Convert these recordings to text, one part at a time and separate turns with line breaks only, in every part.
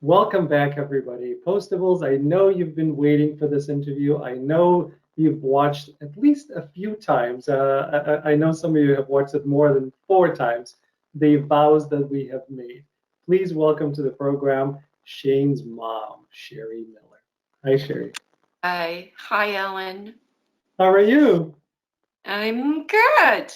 Welcome back, everybody. Postables, I know you've been waiting for this interview. I know you've watched at least a few times. I know some of you have watched it more than 4 times, the vows that we have made. Please welcome to the program Shane's mom, Sherry Miller. Hi, Sherry.
Hi, Ellen.
How are you?
I'm good.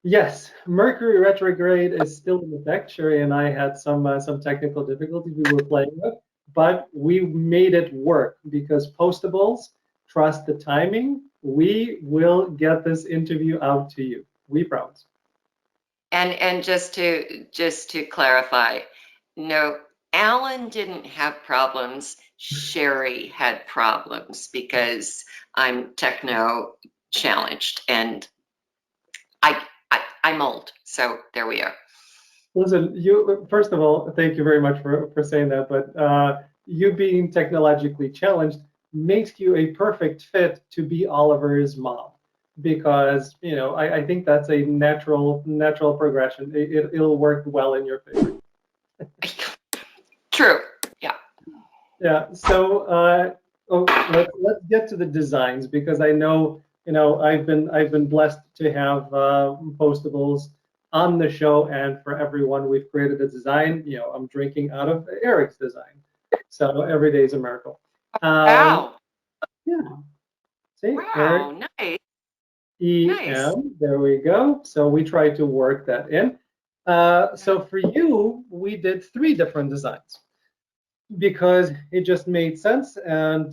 Yes, Mercury retrograde is still in effect. Sherry and I had some technical difficulties we were playing with, but we made it work because Postables, trust the timing. We will get this interview out to you. We promise.
And just to clarify, no, Alan didn't have problems. Sherry had problems because I'm techno challenged and I'm old. So there we are.
Listen, you first of all, thank you very much for saying that. But you being technologically challenged makes you a perfect fit to be Oliver's mom, because I think that's a natural progression. It'll work well in your favor.
True. Yeah.
Yeah. So let's get to the designs, because I know I've been blessed to have Postables on the show, and for everyone we've created a design. I'm drinking out of Eric's design, so every day is a miracle. Um,
Wow.
yeah. See, Eric
Wow. Nice. Nice.
EM. There we go. So we try to work that in. So for you, we did 3 different designs, because it just made sense. And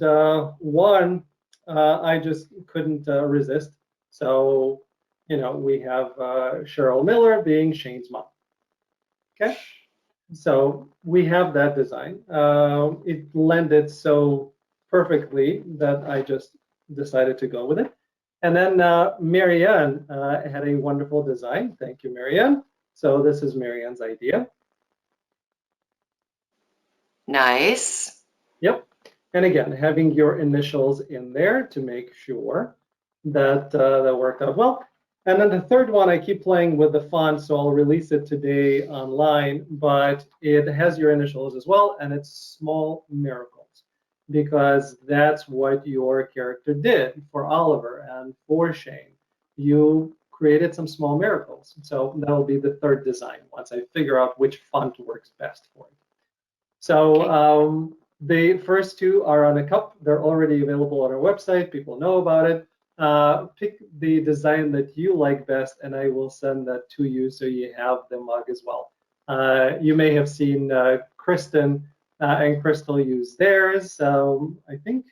one, I just couldn't resist. So, we have Cheryl Miller being Shane's mom. Okay. So we have that design. It blended so perfectly that I just decided to go with it. And then Marianne had a wonderful design. Thank you, Marianne. So this is Marianne's idea.
Nice.
Yep. And again, having your initials in there to make sure that that worked out well. And then the third one, I keep playing with the font, so I'll release it today online, but it has your initials as well, and it's Small Miracles, because that's what your character did for Oliver and for Shane. You created some small miracles. So that'll be the third design once I figure out which font works best for it. So
Okay.
the first 2 are on a cup. They're already available on our website. People know about it. Pick the design that you like best, and I will send that to you so you have the mug as well. You may have seen Kristen and Crystal use theirs. I think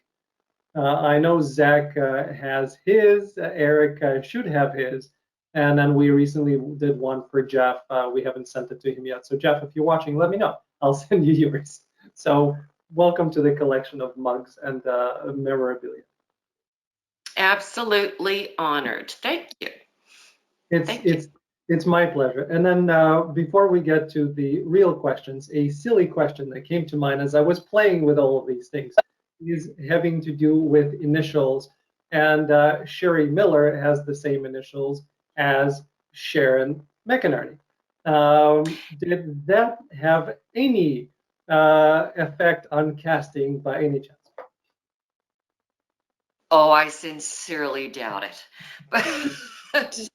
I know Zach has his. Eric should have his. And then we recently did one for Jeff. We haven't sent it to him yet. So Jeff, if you're watching, let me know. I'll send you yours. So welcome to the collection of mugs and memorabilia.
Absolutely honored. Thank you.
It's
Thank you.
it's it's my pleasure. And then before we get to the real questions, a silly question that came to mind as I was playing with all of these things is having to do with initials. And Sherry Miller has the same initials as Sharon McInerney. Did that have any effect on casting by any chance?
Oh, I sincerely doubt it. But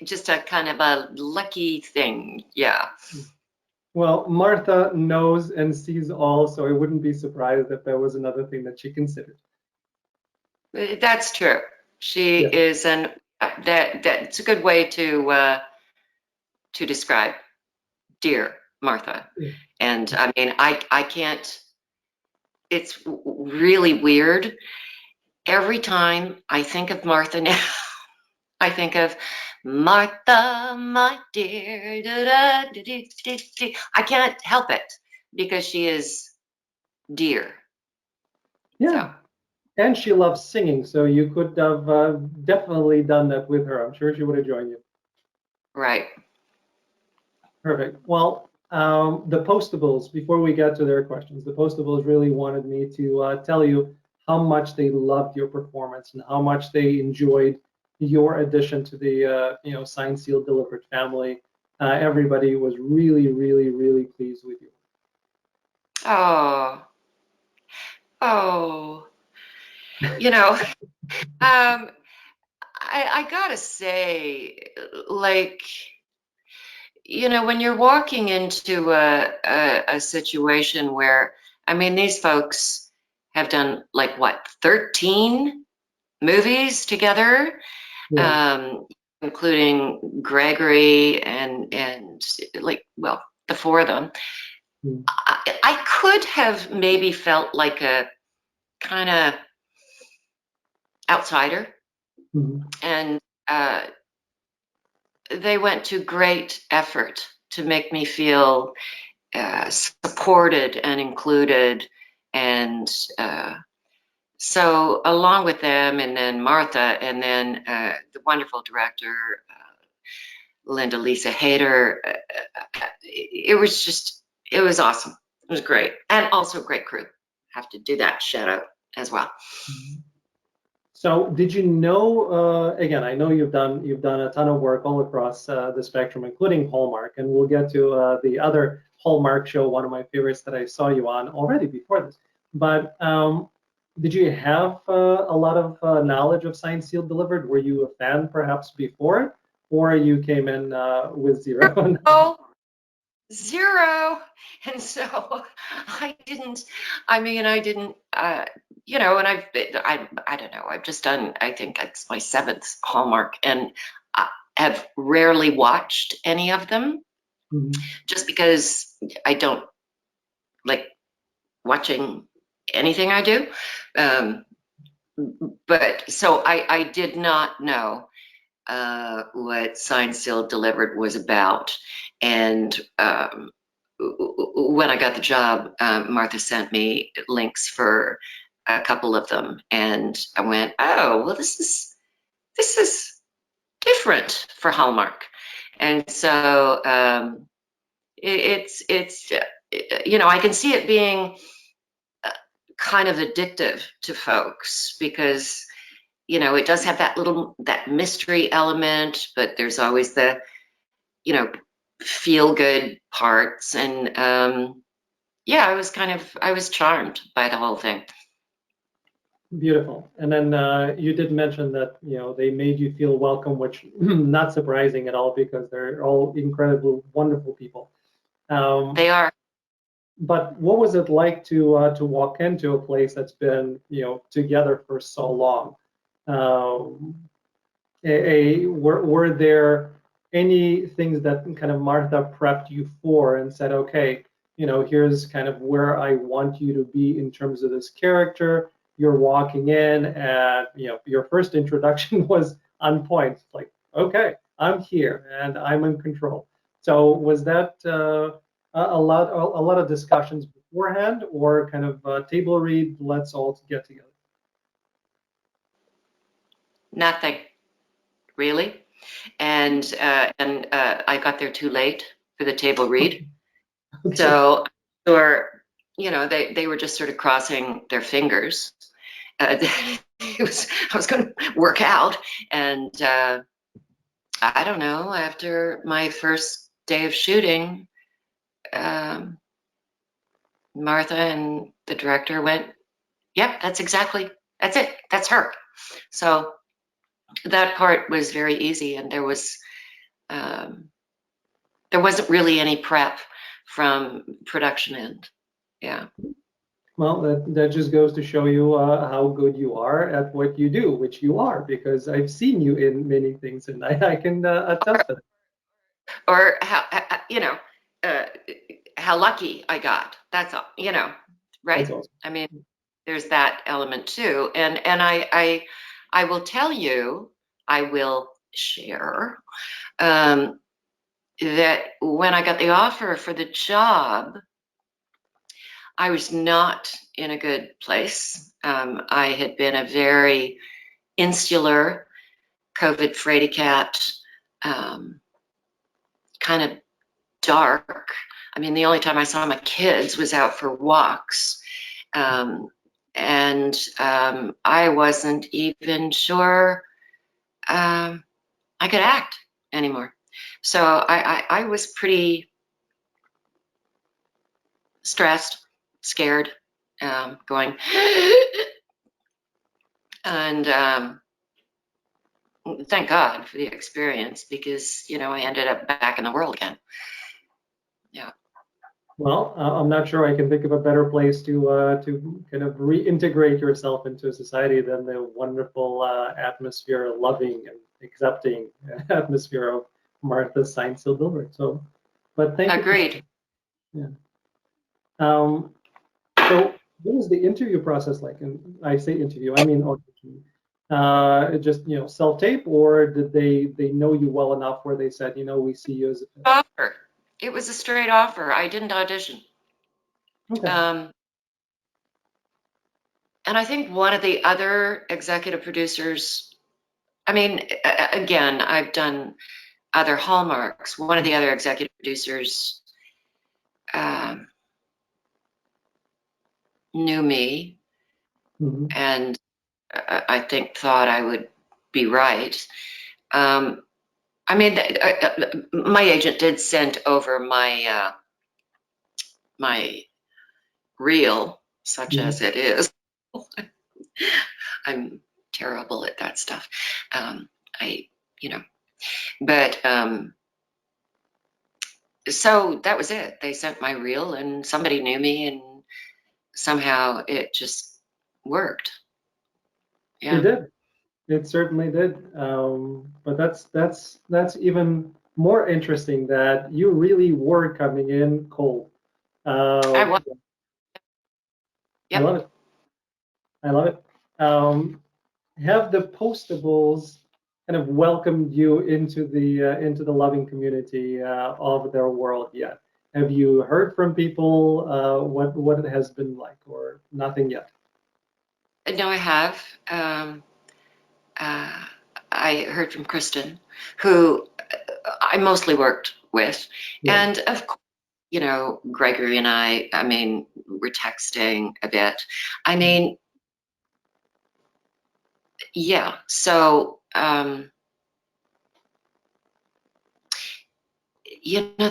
just a kind of a lucky thing. Yeah,
Well, Martha knows and sees all, so I wouldn't be surprised if there was another thing that she considered.
that's true. She
Yeah.
is an that's a good way to describe dear Martha.
Yeah.
And I mean, I can't. It's really weird. Every time I think of Martha now, I think of Martha, my dear. Da, da, da, da, da, da. I can't help it because she is dear. So,
Yeah. And she loves singing, so you could have definitely done that with her. I'm sure she would have joined you.
right.
Perfect. Well, the Postables, before we get to their questions, the Postables really wanted me to tell you how much they loved your performance and how much they enjoyed your addition to the Signed, Sealed, Delivered family. Everybody was really, really, really pleased with you.
Oh, oh, you know, I gotta say, like, when you're walking into a situation where, I mean, these folks have done like what, 13 movies together,
Yeah.
including Gregory and like, well, the four of them.
Mm.
I could have maybe felt like a kind of outsider,
Mhm.
and uh, they went to great effort to make me feel supported and included. And so, along with them, and then Martha, and then the wonderful director, Linda Lisa Hayter, it was just, it was awesome. It was great. And also a great crew. Have to do that shout out as well.
So did you know, again, I know you've done a ton of work all across the spectrum, including Hallmark, and we'll get to the other Hallmark show, one of my favorites that I saw you on already before this. But did you have a lot of knowledge of Signed, Sealed, Delivered? Were you a fan perhaps before, or you came in with zero?
Oh, zero. And so I didn't, and I don't know, I've just done, I think it's my seventh Hallmark, and I have rarely watched any of them
Mhm.
just because I don't like watching anything I do. Um, but so I did not know what Signed, Sealed, Delivered was about. And when I got the job, Martha sent me links for a couple of them, and I went, "Oh, well, this is different for Hallmark." And so it's I can see it being kind of addictive to folks because it does have that mystery element, but there's always the you know feel good parts, and yeah, I was charmed by the whole thing.
Beautiful. And then you did mention that they made you feel welcome, which not surprising at all because they're all incredible, wonderful people.
They are.
But what was it like to walk into a place that's been together for so long? Um, were there any things that kind of Martha prepped you for and said, okay, here's kind of where I want you to be in terms of this character. You're walking in, and your first introduction was on point. Like, okay, I'm here and I'm in control. So was that a lot of discussions beforehand, or kind of table read? Let's all get together.
Nothing really. And I got there too late for the table read.
Okay.
So, or they were just sort of crossing their fingers. I was going to work out, and I don't know. After my first day of shooting, um, Martha and the director went, "Yep, that's it, that's her." So that part was very easy, and um, there wasn't really any prep from production end. Yeah.
Well, that just goes to show you how good you are at what you do, which you are, because I've seen you in many things, and I can attest to that.
Or uh, how lucky I got. That's all.
That's
Right?
awesome.
I mean, there's that element too, and I will tell you, I will share that when I got the offer for the job, I was not in a good place. I had been a very insular COVID fraidy cat, kind of dark. I mean, the only time I saw my kids was out for walks. Um, and I wasn't even sure I could act anymore. So I was pretty stressed scared, going, and thank God for the experience, because I ended up back in the world again. Yeah.
Well, I'm not sure I can think of a better place to kind of reintegrate yourself into society than the wonderful atmosphere, loving and accepting atmosphere of Martha's Signed, Sealed, Delivered. So, but thank you.
Agreed.
Yeah. So, what was the interview process like? And I say interview, I mean audition. Just self-tape, or did they know you well enough where they said, we see you as a
Offer. It was a straight offer. I didn't audition.
okay.
And I think one of the other executive producers, I mean, again, I've done other Hallmarks. One of the other executive producers knew me,
Mhm.
and I think thought I would be right. I mean, my agent did send over my my reel, such as it is. I'm terrible at that stuff. But so that was it. They sent my reel, and somebody knew me, and somehow it just worked.
It
Yeah.
did. It certainly did. But that's even more interesting that you really were coming in cold.
I was.
I
Yep.
love it. I love it. Have the Postables kind of welcomed you into the loving community of their world yet? Have you heard from people what it has been like, or nothing yet?
No, I have. I heard from Kristen, who I mostly worked with,
Yeah.
and of course, Gregory and I mean, we're texting a bit. I mean, yeah. So, the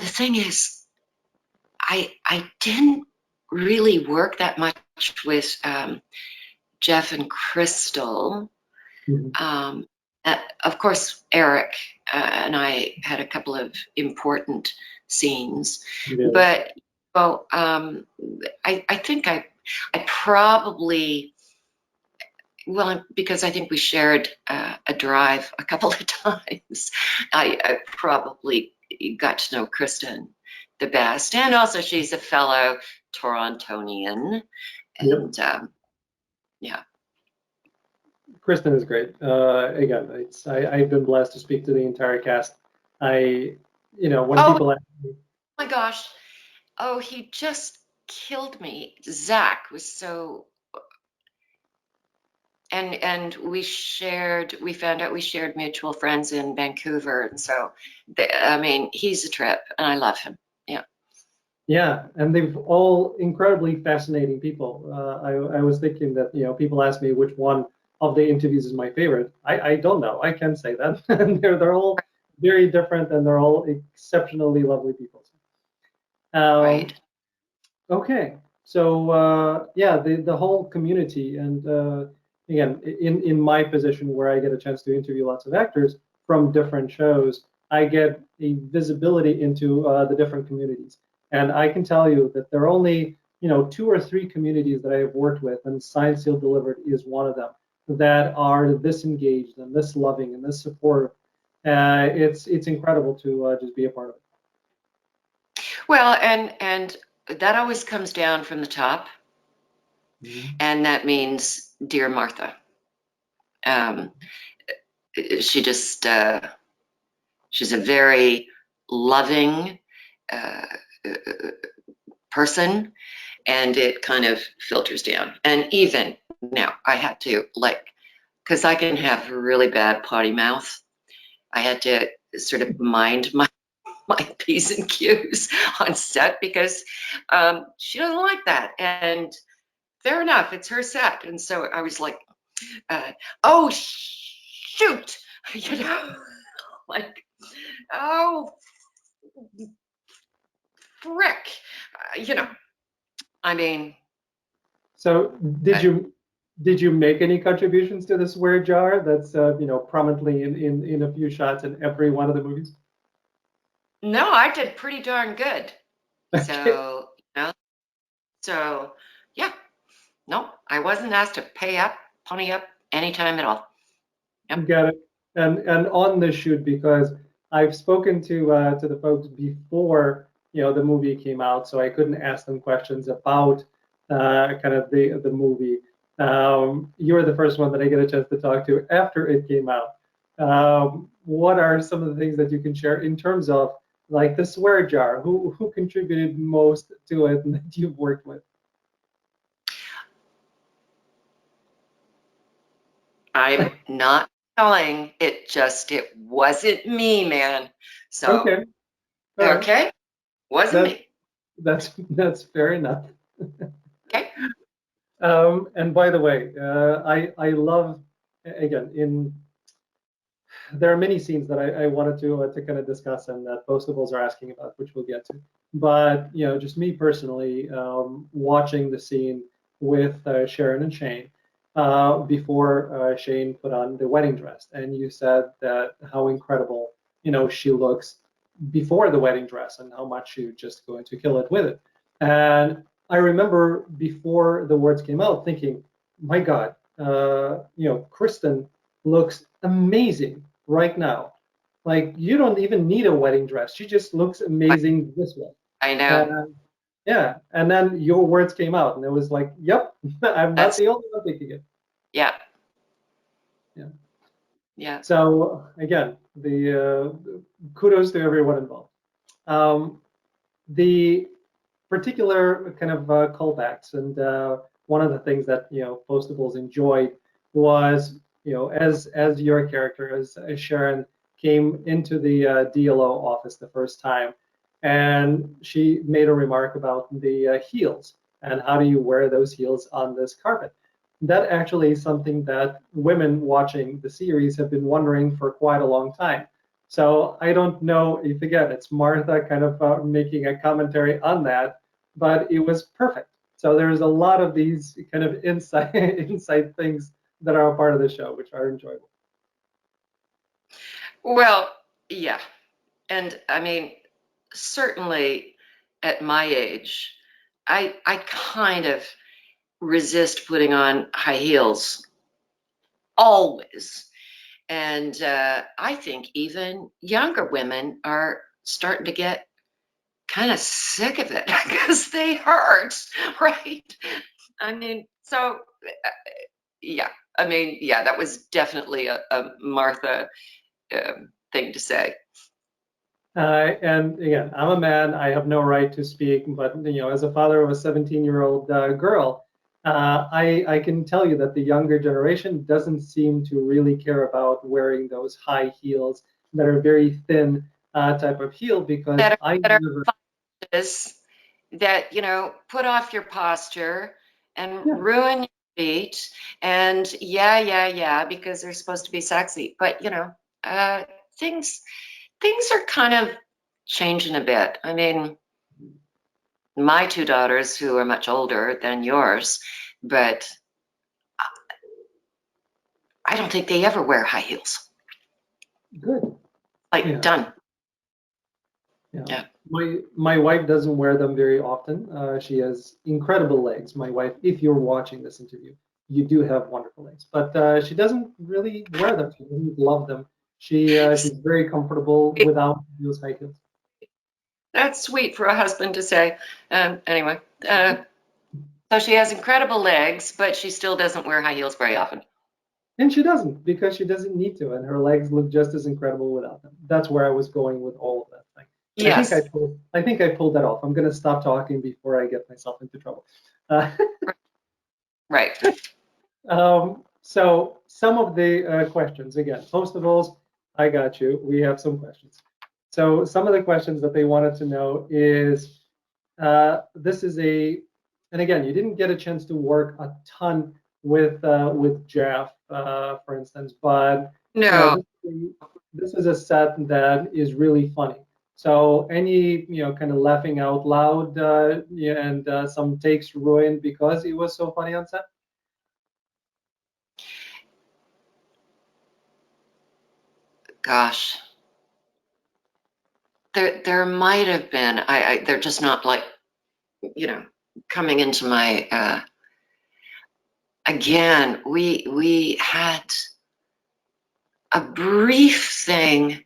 thing is, I didn't really work that much with Jeff and Crystal.
Mhm.
Of course, Eric and I had a couple of important scenes,
Yeah.
but I think I probably, well, because I think we shared a drive a couple of times, I probably got to know Kristen the best, and also she's a fellow Torontonian, and yeah.
Kristen is great. Again, I've been blessed to speak to the entire cast. When
Oh
people ask me,
my gosh. Oh, he just killed me. Zach was so, and we found out we shared mutual friends in Vancouver, and so I mean, he's a trip, and I love him. Yeah.
yeah, and they've all incredibly fascinating people. I was thinking that people ask me which one of the interviews is my favorite. I don't know. I can't say that. They're all very different, and they're all exceptionally lovely people.
Right.
Okay, so yeah, the whole community, and again, in my position where I get a chance to interview lots of actors from different shows, I get a visibility into the different communities, and I can tell you that there are only two or three communities that I have worked with, and Signed, Sealed, Delivered is one of them, that are this engaged and this loving and this supportive. It's incredible to just be a part of it.
Well, and that always comes down from the top, and that means dear Martha. Um, she just she's a very loving uh, person, and it kind of filters down. And even now, I had to, because I can have really bad potty mouth. I had to sort of mind my P's and Q's on set, because she doesn't like that. And fair enough, it's her set. And so I was like, oh, shoot, like, oh, frick, I mean,
So did you make any contributions to the swear jar that's prominently in a few shots in every one of the movies?
No, I did pretty darn good.
Okay.
So, so yeah, no, I wasn't asked to pay up, pony up anytime at all. Yep.
Got it. And on the shoot, because I've spoken to the folks before the movie came out, so I couldn't ask them questions about kind of the movie. You were the first one that I get a chance to talk to after it came out. What are some of the things that you can share in terms of like the swear jar? Who contributed most to it and that you've worked with?
I'm not telling it, just it wasn't me, man. So
Okay. All right.
okay, wasn't
That
me.
that's fair enough.
Okay.
And by the way, I love again in there are many scenes that I wanted to kind of discuss and that Postables are asking about, which we'll get to. But just me personally, watching the scene with Sharon and Shane before Shane put on the wedding dress, and you said that how incredible she looks before the wedding dress, and how much you're just going to kill it with it. And I remember before the words came out, thinking, my God, Kristen looks amazing right now. Like you don't even need a wedding dress. She just looks amazing this way.
I know.
And yeah, and then your words came out, and it was like, yep, I'm not
That's
the only one thinking it.
yeah,
Yeah.
yeah.
So again, the kudos to everyone involved. The particular kind of callbacks, and one of the things that Postables enjoyed was as your character as Sharon came into the DLO office the first time, and she made a remark about the heels and how do you wear those heels on this carpet. That actually is something that women watching the series have been wondering for quite a long time. So I don't know if, again, it's Martha kind of making a commentary on that, but it was perfect. So there's a lot of these kind of inside things that are a part of the show, which are enjoyable.
Well, yeah. And I mean, certainly at my age, I kind of resist putting on high heels always. And I think even younger women are starting to get kind of sick of it because they hurt, right? I mean, so yeah, I mean, yeah, that was definitely a Martha thing to say.
And again, I'm a man. I have no right to speak, but as a father of a 17-year-old girl, I can tell you that the younger generation doesn't seem to really care about wearing those high heels that are very thin type of heel because I
That
never.
is that put off your posture and
Yeah,
ruin your feet, and yeah, because they're supposed to be sexy, but uh, things things are kind of changing a bit. I mean, my two daughters, who are much older than yours, but I don't think they ever wear high heels.
good.
Like,
Yeah.
done.
Yeah.
Yeah.
My wife doesn't wear them very often. She has incredible legs. My wife, if you're watching this interview, you do have wonderful legs, but she doesn't really wear them. She doesn't love them. She's very comfortable without those high heels.
That's sweet for a husband to say. Anyway, so she has incredible legs, but she still doesn't wear high heels very often.
And she doesn't because she doesn't need to, and her legs look just as incredible without them. That's where I was going with all of that thing.
Yes.
I think I pulled that off. I'm going to stop talking before I get myself into trouble. Uh,
Right.
So some of the questions, again, Postables, I got you. We have some questions. So some of the questions that they wanted to know is, this is and again, you didn't get a chance to work a ton with Jeff, for instance, but
No.
this is a set that is really funny. So any kind of laughing out loud yeah, and some takes ruined because it was so funny on set.
Gosh, there might have been. They're just not like, coming into my. Again, we had a brief thing,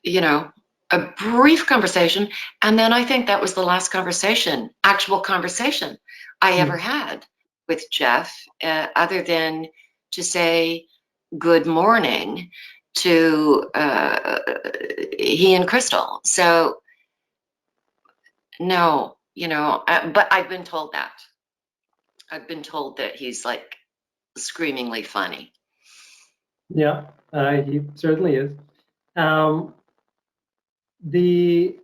a brief conversation, and then I think that was the last actual conversation I ever had with Jeff, other than to say good morning to he and Crystal. So no, but I've been told that. I've been told that he's like screamingly funny.
Yeah, he certainly is. Um, the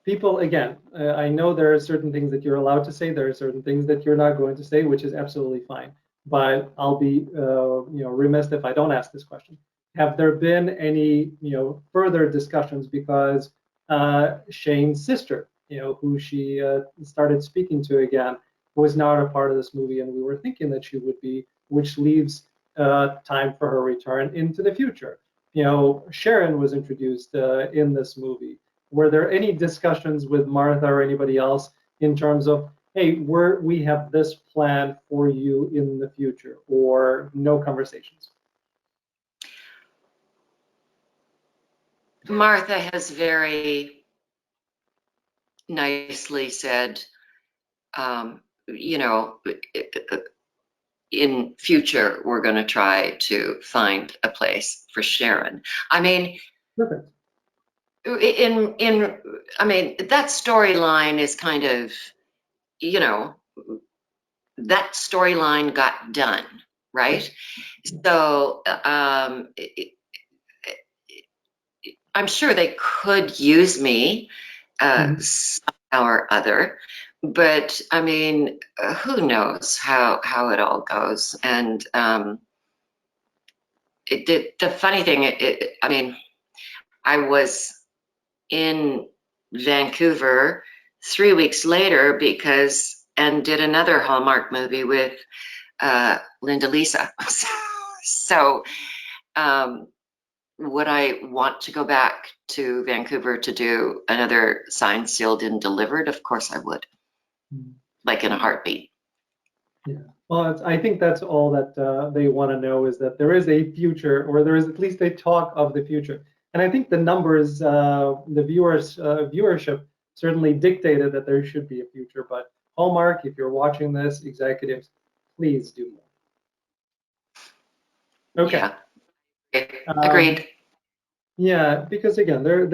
people, again, I know there are certain things that you're allowed to say. There are certain things that you're not going to say, which is absolutely fine. But I'll be, remiss if I don't ask this question. Have there been any, further discussions because Shane's sister, who she started speaking to again, was not a part of this movie, and we were thinking that she would be, which leaves time for her return into the future. Sharon was introduced in this movie. Were there any discussions with Martha or anybody else in terms of, hey, we have this plan for you in the future, or no conversations?
Martha has very nicely said, um, you know, in future we're going to try to find a place for Sharon. I mean,
Perfect.
that storyline is kind of, that storyline got done, right? So I'm sure they could use me somehow or other, but I mean, who knows how it all goes? And the funny thing, I mean, I was in Vancouver 3 weeks later and did another Hallmark movie with Linda Lisa. So would I want to go back to Vancouver to do another Signed, Sealed, and Delivered? Of course I would, like in a heartbeat.
Yeah. Well, I think that's all that they want to know, is that there is a future, or there is at least a talk of the future. And I think the numbers, viewership certainly dictated that there should be a future. But Hallmark, if you're watching this, executives, please do more. Okay.
Yeah.
Um,
Agreed.
yeah, because again, there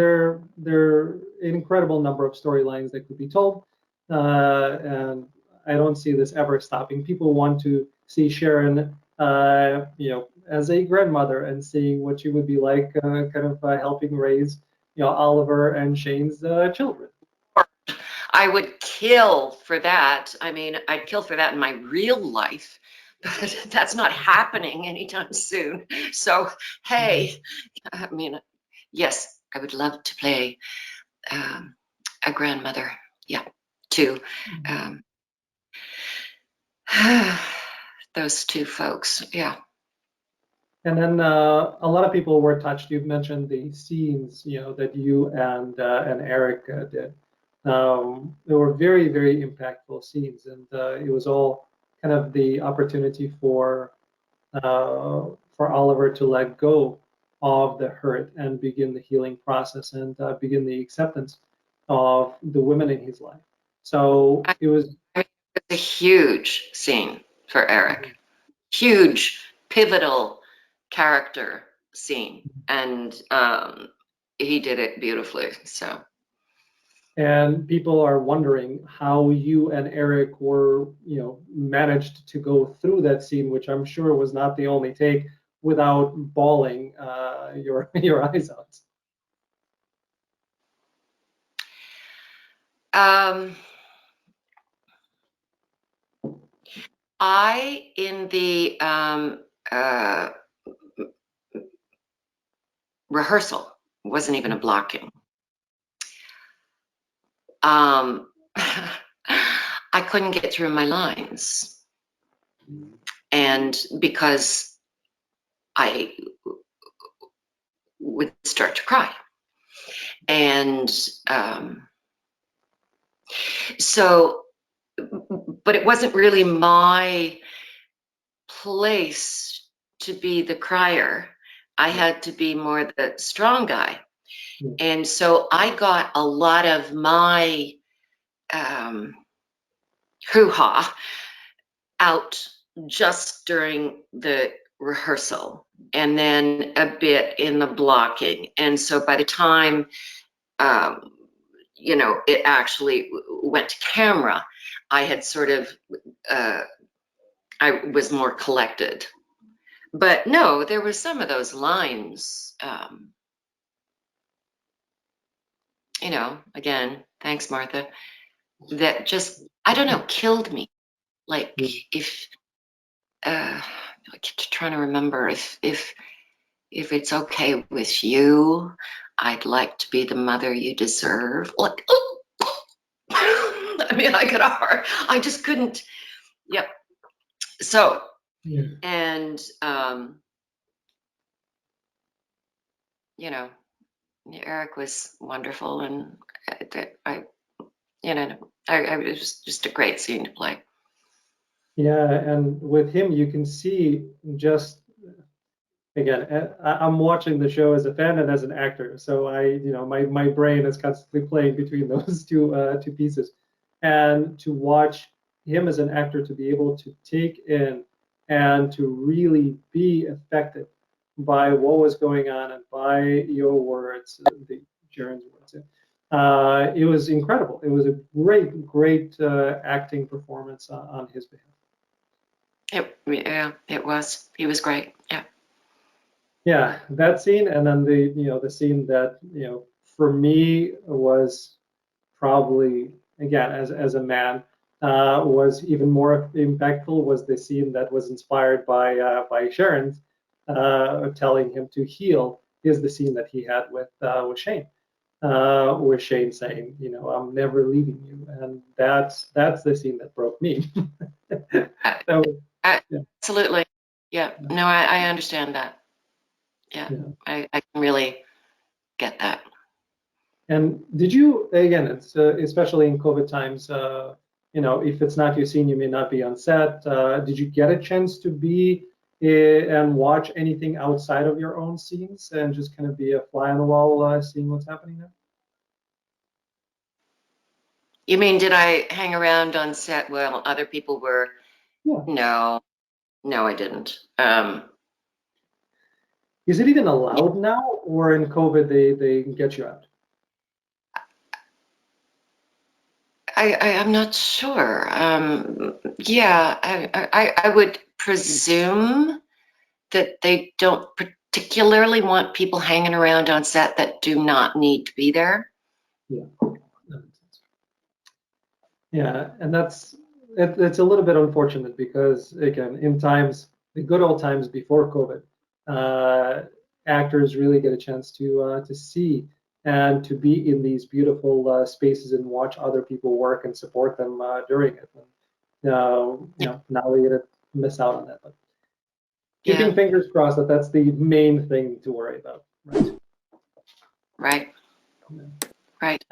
are an incredible number of storylines that could be told, and I don't see this ever stopping. People want to see Sharon, as a grandmother and seeing what she would be like, kind of helping raise, Oliver and Shane's children.
I would kill for that. I mean, I'd kill for that in my real life, but that's not happening anytime soon. So, hey, I mean, yes, I would love to play a grandmother. Yeah, to um, those two folks. Yeah.
And then a lot of people were touched. You've mentioned the scenes, that you and Eric did. They were very, very impactful scenes, and it was all kind of the opportunity for Oliver to let go of the hurt and begin the healing process and begin the acceptance of the women in his life. So it was
A huge scene for Eric. Huge, pivotal character scene. And he did it beautifully. So
and people are wondering how you and Eric were, managed to go through that scene, which I'm sure was not the only take, without bawling your eyes out.
I, in the rehearsal. It wasn't even a blocking. I couldn't get through my lines, and because I would start to cry, and so, but it wasn't really my place to be the crier. I had to be more the strong guy. And so I got a lot of my hoo-ha out just during the rehearsal, and then a bit in the blocking. And so by the time you know, it actually went to camera, I had sort of I was more collected. But no, there were some of those lines, you know, again, thanks, Martha, that just, I don't know, killed me. Like, if I keep trying to remember if it's okay with you, I'd like to be the mother you deserve. Like, I mean, I got a heart. I just couldn't. Yep. So, and you know, Eric was wonderful, and I you know, I it was just a great scene to play.
Yeah, and with him, you can see just, again, I'm watching the show as a fan and as an actor, so my brain is constantly playing between those two pieces, and to watch him as an actor to be able to take in and to really be affected by what was going on and by your words, the Jaren's words. It was incredible. It was a great acting performance on his behalf.
Yeah, it was. He was great. Yeah.
Yeah, that scene, and then the scene that for me was probably, again, as a man, was even more impactful, was the scene that was inspired by Sharon's telling him to heal, is the scene that he had with Shane, with Shane saying, I'm never leaving you, and that's the scene that broke me. So, yeah.
Absolutely. Yeah. No, I understand that. Yeah. I can really get that.
And did you, again, it's especially in COVID times, if it's not your scene, you may not be on set. Did you get a chance to be and watch anything outside of your own scenes and just kind of be a fly on the wall, seeing what's happening there?
You mean, did I hang around on set while other people were?
Yeah.
No, I didn't.
Is it even allowed now, or in COVID they get you out?
I'm not sure. Yeah, I would presume that they don't particularly want people hanging around on set that do not need to be there.
Yeah. Yeah, and it's a little bit unfortunate because, again, in the good old times before COVID, actors really get a chance to see and to be in these beautiful spaces and watch other people work and support them during it. And, now we get to miss out on that. But keeping fingers crossed that that's the main thing to worry about.
Right. Right.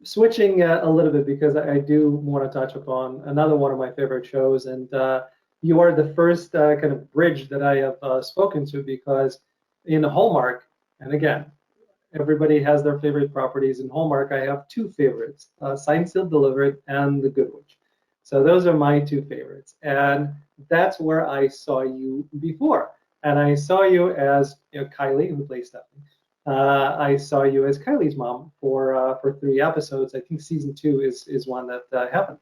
Switching a little bit, because I do want to touch upon another one of my favorite shows, and you are the first kind of bridge that I have spoken to, because in Hallmark, and again, everybody has their favorite properties. In Hallmark, I have two favorites, Signed, Sealed, Delivered, and The Good Witch. So those are my two favorites, and that's where I saw you before. And I saw you as Kylie, who plays Stefany. I saw you as Kylie's mom for 3 episodes. I think season 2 is one that happened.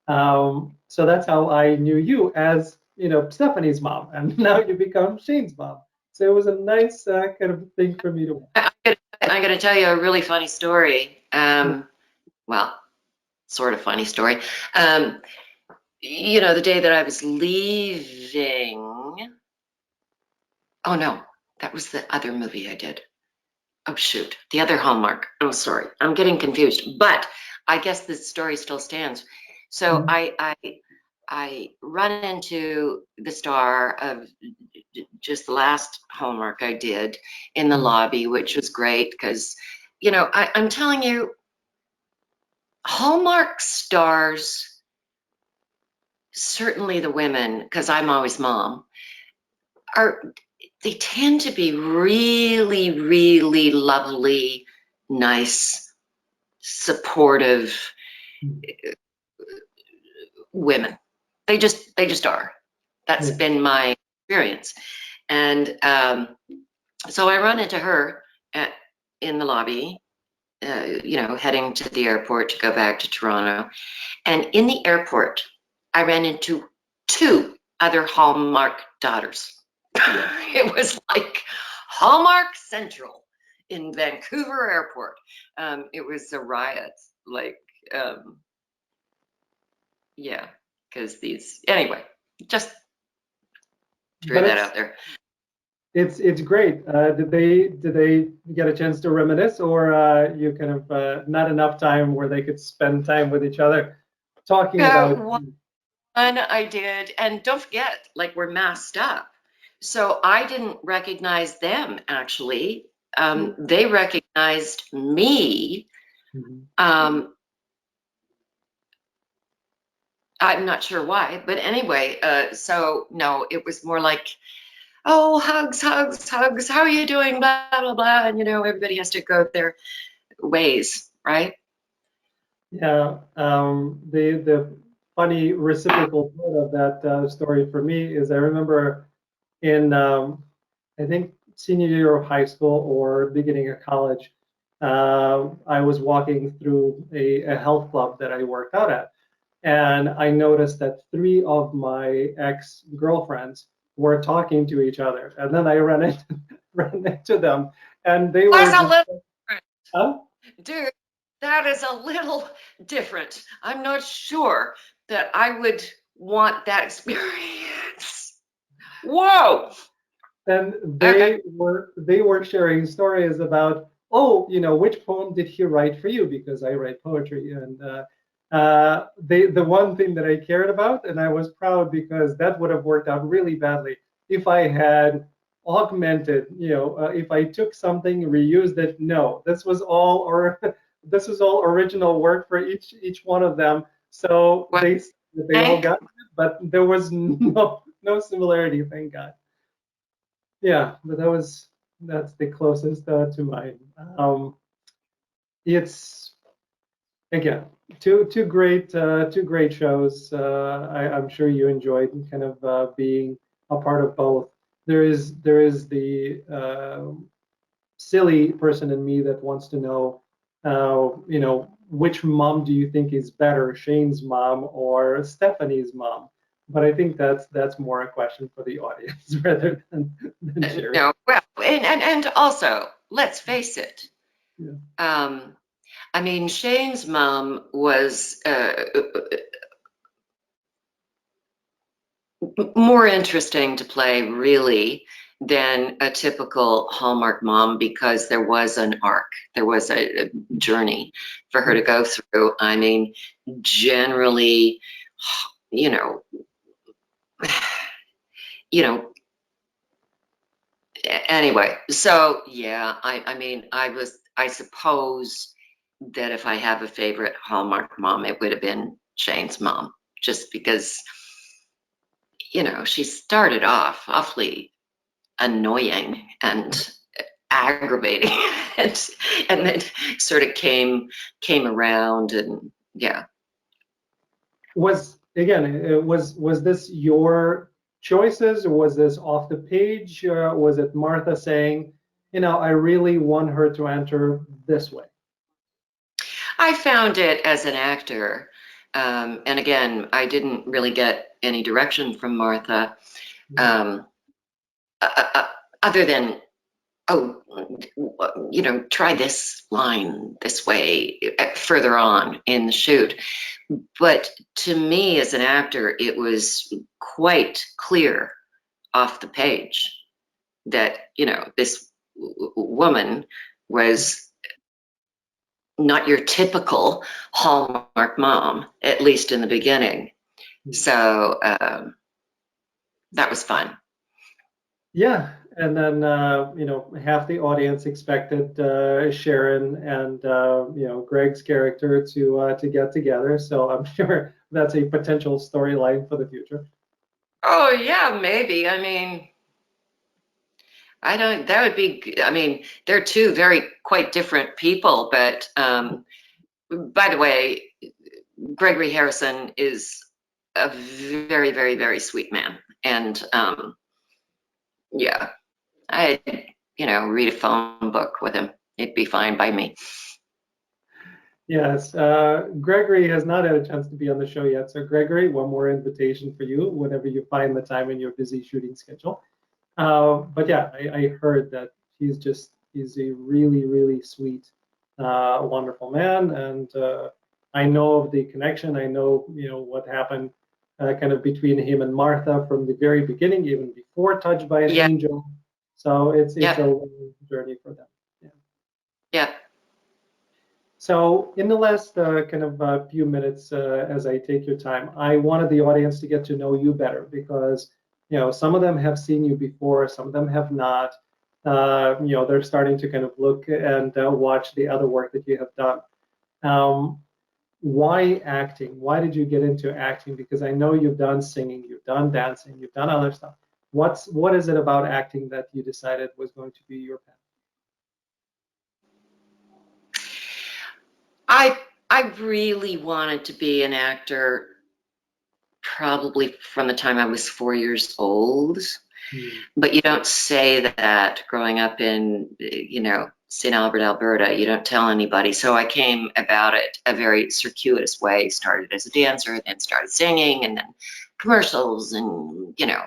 So that's how I knew you, as Stefany's mom, and now you become Shane's mom. So it was a nice kind of thing for me to watch.
I'm going to tell you a really funny story. Well, sort of funny story. The day that I was leaving. Oh no, That was the other movie I did. Oh shoot, the other Hallmark. Oh, sorry, I'm getting confused. But I guess the story still stands. So
Mhm.
I run into the star of just the last Hallmark I did in the
Mhm.
lobby, which was great because, you know, I'm telling you, Hallmark stars, certainly the women, because I'm always mom, are they tend to be really, really lovely, nice, supportive women. They just are. That's
Yeah.
been my experience. And so I run into her in the lobby, you know, heading to the airport to go back to Toronto. And in the airport, I ran into two other Hallmark daughters. It was like Hallmark Central in Vancouver Airport. It was a riot. Like, um, yeah, because these, anyway, just threw
But
that out there.
it's great. Did they get a chance to reminisce, or you kind of not enough time where they could spend time with each other talking about?
One I did, and don't forget, like we're masked up. So I didn't recognize them actually. They recognized me.
Mhm.
Um, I'm not sure why, but anyway, so no, it was more like, oh, hugs, hugs, hugs. How are you doing? Blah, blah, blah. And, you know, everybody has to go their ways, right?
Yeah, the funny reciprocal part of that story for me is I remember in I think senior year of high school or beginning of college, I was walking through a health club that I worked out at, and I noticed that three of my ex-girlfriends were talking to each other, and then I ran into them, and they were
That's a
just,
little different.
huh?
Dude, that is a little different. I'm not sure that I would want that experience. Whoa.
And
Okay.
they were sharing stories about, oh, which poem did he write for you, because I write poetry, and the one thing that I cared about, and I was proud because that would have worked out really badly if I had augmented, if I took something, reused it. No, this was all, or this was all original work for each one of them. So
Well,
they all
thank
got it, but there was no similarity, thank God. Yeah, but that's the closest to mine. It's again two great shows. I'm sure you enjoyed kind of being a part of both. There is the silly person in me that wants to know, which mom do you think is better, Shane's mom or Stefany's mom? But I think that's more a question for the audience rather than Sherry.
no. Well, and also, let's face it.
Yeah.
Um, I mean, Shane's mom was more interesting to play, really, than a typical Hallmark mom because there was an arc, there was a journey for her to go through. I mean, generally, you know, you know. Anyway, so yeah, I mean, I suppose that if I have a favorite Hallmark mom, it would have been Shane's mom, just because, you know, she started off awfully annoying and aggravating and then sort of came around and yeah.
Was this your choices, or was this off the page? Was it Martha saying, I really want her to enter this way?
I found it as an actor, and again, I didn't really get any direction from Martha, um, other than, oh, try this line this way further on in the shoot. But to me, as an actor, it was quite clear off the page that, you know, this woman was not your typical Hallmark mom, at least in the beginning. So that was fun.
Yeah, and then you know, half the audience expected Sharon and you know, Greg's character to get together. So I'm sure that's a potential storyline for the future.
Oh yeah, maybe. I mean, I don't. That would be. I mean, they're two quite different people. But by the way, Gregory Harrison is a very sweet man, and yeah, I, you know, read a phone book with him. It'd be fine by me.
Yes, Gregory has not had a chance to be on the show yet. So Gregory, one more invitation for you whenever you find the time in your busy shooting schedule. But yeah, I heard that he's a really sweet, wonderful man, and I know of the connection. I know, you know, what happened kind of between him and Martha from the very beginning, even before Touched by an
Yeah,
Angel. So it's a
yeah,
long journey for them. Yeah.
yeah.
So in the last kind of few minutes, as I take your time, I wanted the audience to get to know you better because, you know, some of them have seen you before, some of them have not. You know, they're starting to kind of look and watch the other work that you have done. Why acting? Why did you get into acting? Because I know you've done singing, you've done dancing, you've done other stuff. What is it about acting that you decided was going to be your path?
I I really wanted to be an actor probably from the time I was 4 years old.
Hmm.
But you don't say that growing up in, you know, St. Albert, Alberta. You don't tell anybody. So I came about it a very circuitous way. Started as a dancer, then started singing, and then commercials and, you know,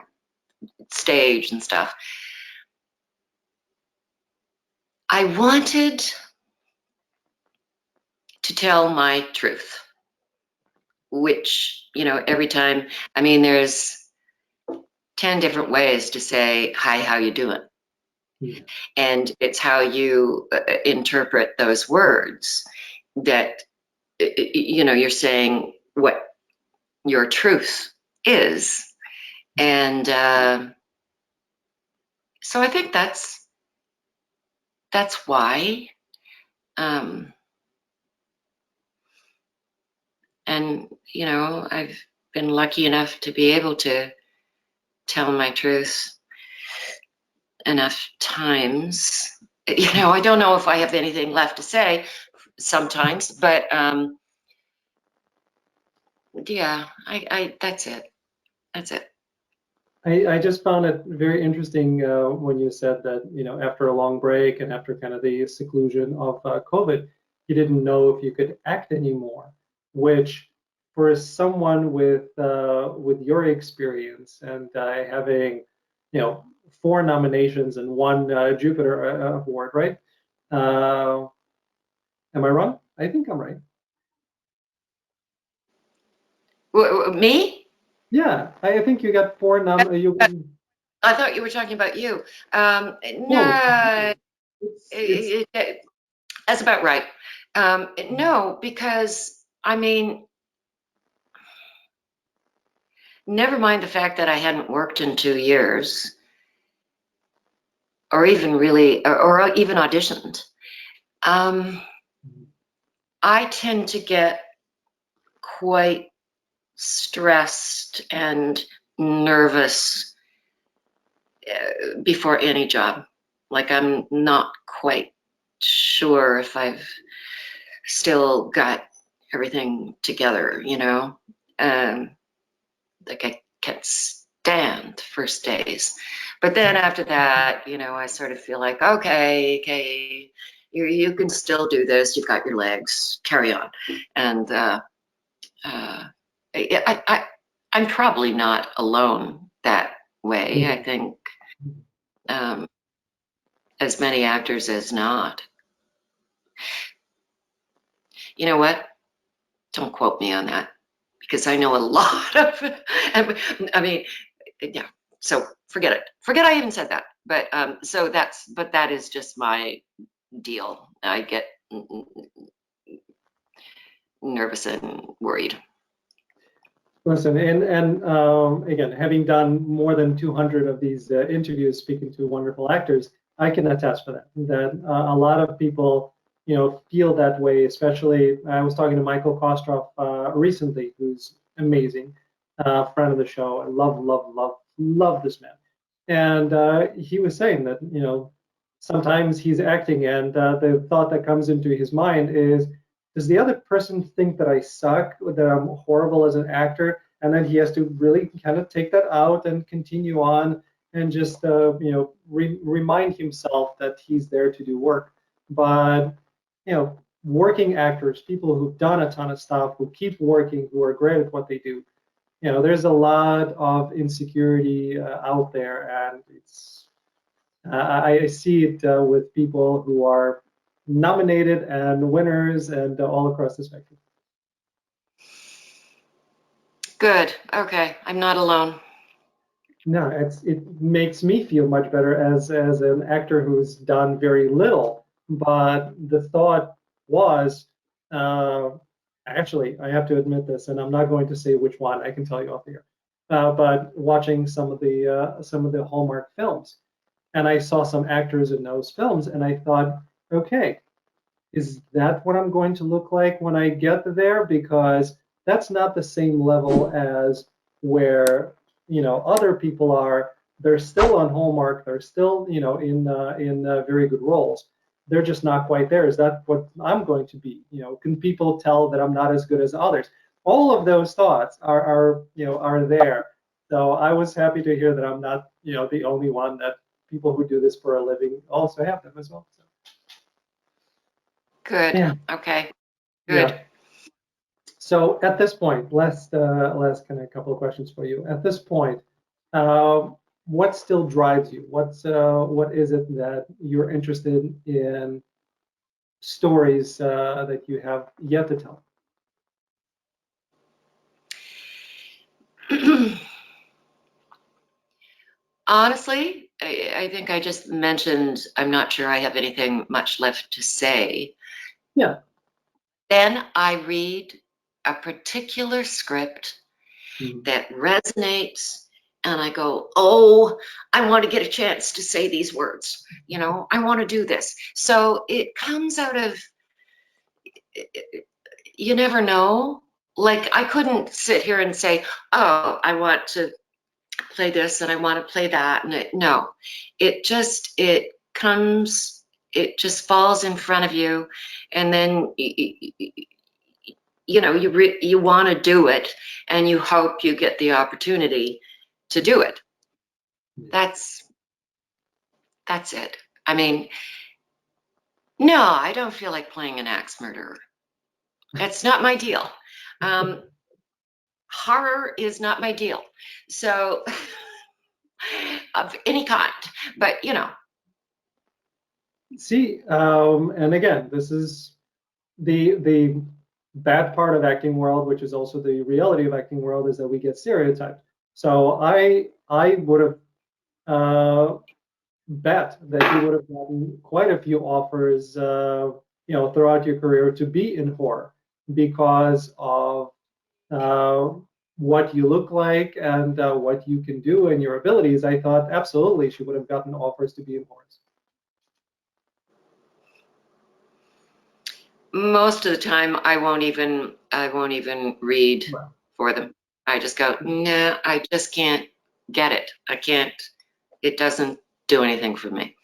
stage and stuff. I wanted to tell my truth, which, you know, every time, I mean, there's 10 different ways to say, hi, how you doing?
Yeah.
And it's how you interpret those words that, you know, you're saying what your truth is. And so I think that's why. Um, and, you know, I've been lucky enough to be able to tell my truth enough times. You know, I don't know if I have anything left to say sometimes, but yeah, I that's it. That's it.
I just found it very interesting when you said that, you know, after a long break and after kind of the seclusion of COVID, you didn't know if you could act anymore, which for someone with your experience and having, you know, 4 nominations and 1 Jupiter award, right? Uh, am I wrong? I think I'm right.
Me?
Yeah, I think you got you.
I thought you were talking about you.
No,
No,
it's
that's about right. No, because I mean, never mind the fact that I hadn't worked in 2 years, or even really, or even auditioned. Um, I tend to get quite stressed and nervous before any job. Like I'm not quite sure if I've still got everything together, you know. Like I can't stand first days. But then after that, you know, I sort of feel like, okay, you can still do this. You've got your legs. Carry on. And uh, I'm probably not alone that way. I think um, as many actors as not. You know what? Don't quote me on that because I know a lot of. I mean, yeah. So forget it. Forget I even said that. But so that is just my deal. I get nervous and worried.
Listen, and again, having done more than 200 of these interviews, speaking to wonderful actors, I can attest for that. That a lot of people, feel that way. Especially, I was talking to Michael Kostroff recently, who's amazing, friend of the show. I love this man. And he was saying that, sometimes he's acting, and the thought that comes into his mind is, does the other person think that I suck, that I'm horrible as an actor? And then he has to really kind of take that out and continue on and just, remind himself that he's there to do work. But, working actors, people who've done a ton of stuff, who keep working, who are great at what they do, there's a lot of insecurity out there, and I see it with people who are nominated and winners and all across the spectrum.
Good. Okay, I'm not alone.
No, it makes me feel much better as an actor who's done very little. But the thought was, uh, actually, I have to admit this, and I'm not going to say which one. I can tell you off here. But watching some of the Hallmark films, and I saw some actors in those films, and I thought, okay, is that what I'm going to look like when I get there? Because that's not the same level as where other people are. They're still on Hallmark. They're still in very good roles. They're just not quite there. Is that what I'm going to be? Can people tell that I'm not as good as others? All of those thoughts are there. So I was happy to hear that I'm not the only one, that people who do this for a living also have them as well. So.
Good.
Yeah.
Okay. Good.
Yeah. So at this point, last kind of couple of questions for you. At this point, what still drives you? What is it that you're interested in, stories that you have yet to tell?
Honestly, I think I just mentioned I'm not sure I have anything much left to say.
Yeah.
Then I read a particular script
Mhm.
that resonates, and I go, oh, I want to get a chance to say these words. I want to do this. So it comes out of, you never know. Like, I couldn't sit here and say, oh, I want to play this and I want to play that. And no, it just falls in front of you, and then you want to do it, and you hope you get the opportunity to do it. That's it. I mean, no, I don't feel like playing an axe murderer. It's not my deal. Horror is not my deal. So of any kind, but
See, and again, this is the bad part of acting world, which is also the reality of acting world, is that we get stereotyped. So I would have bet that you would have gotten quite a few offers, throughout your career to be in horror because of uh, what you look like and what you can do and your abilities. I thought absolutely she would have gotten offers to be in horror.
most of the time I won't even read
Wow.
for them. I just go, nah, I just can't get it. I can't. It doesn't do anything for me.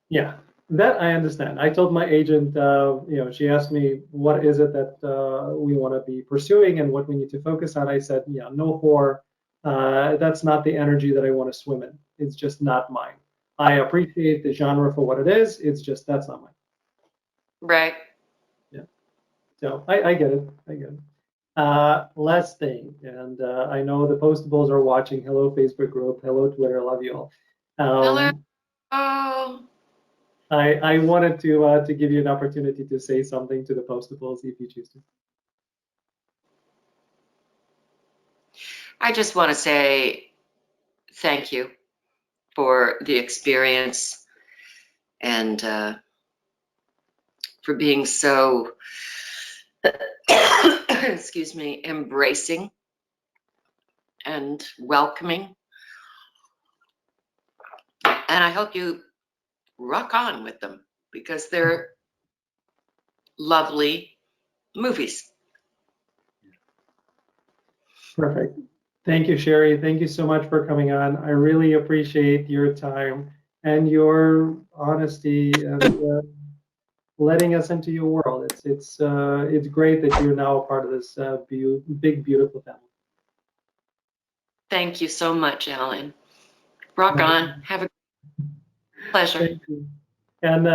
Yeah, that I understand. I told my agent, she asked me, what is it that we want to be pursuing and what we need to focus on. I said, yeah, no horror. That's not the energy that I want to swim in. It's just not mine. I appreciate the genre for what it is. It's just that's not mine.
Right.
Yeah. So I get it. I get it. Last thing, and I know the Postables are watching. Hello, Facebook group. Hello, Twitter. Love you all.
Hello.
Um,
Oh,
I wanted to give you an opportunity to say something to the Postables if you choose to.
I just want to say thank you for the experience and for being so, excuse me, embracing and welcoming. And I hope you rock on with them because they're lovely movies.
Perfect. Thank you, Sherry. Thank you so much for coming on. I really appreciate your time and your honesty and letting us into your world. It's great that you're now a part of this big, beautiful family.
Thank you so much, Alan. Rock on. Have a pleasure.
Thank you. And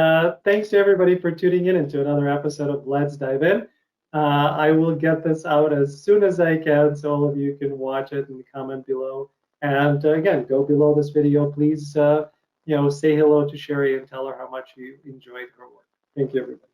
thanks to everybody for tuning in into another episode of Let's Dive In. I will get this out as soon as I can so all of you can watch it and comment below. And again, go below this video. Please, say hello to Sherry and tell her how much you enjoyed her work. Thank you, everybody.